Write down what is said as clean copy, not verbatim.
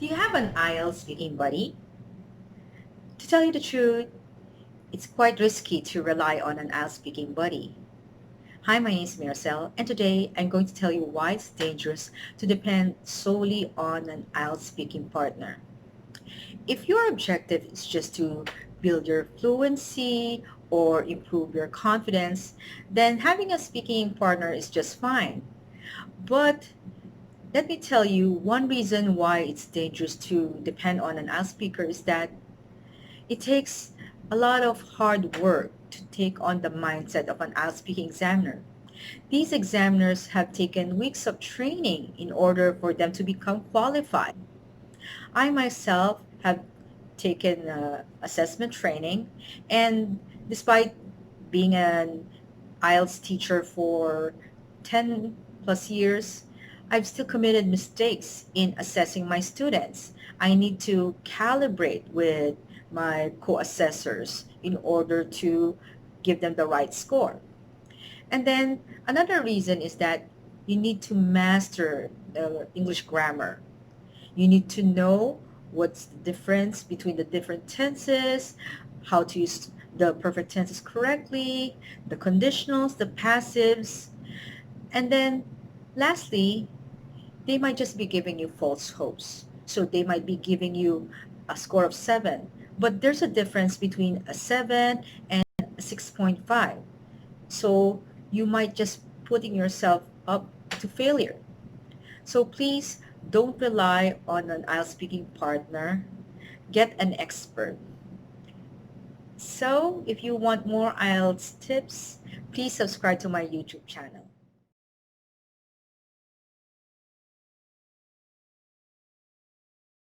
Do you have an IELTS speaking buddy? To tell you the truth, it's quite risky to rely on an IELTS speaking buddy. Hi, my name is Marcel, and today I'm going to tell you why it's dangerous to depend solely on an IELTS speaking partner. If your objective is just to build your fluency or improve your confidence, then having a speaking partner is just fine. But let me tell you, one reason why it's dangerous to depend on an IELTS speaker is that it takes a lot of hard work to take on the mindset of an IELTS speaking examiner. These examiners have taken weeks of training in order for them to become qualified. I myself have taken assessment training, and despite being an IELTS teacher for 10 plus years, I've still committed mistakes in assessing my students. I need to calibrate with my co-assessors in order to give them the right score. And then another reason is that you need to master the English grammar. You need to know what's the difference between the different tenses, how to use the perfect tenses correctly, the conditionals, the passives, and then lastly, they might just be giving you false hopes. So they might be giving you a score of 7, but there's a difference between a 7 and a 6.5. So you might just putting yourself up to failure. So please don't rely on an IELTS speaking partner. Get an expert. So if you want more IELTS tips, please subscribe to my YouTube channel.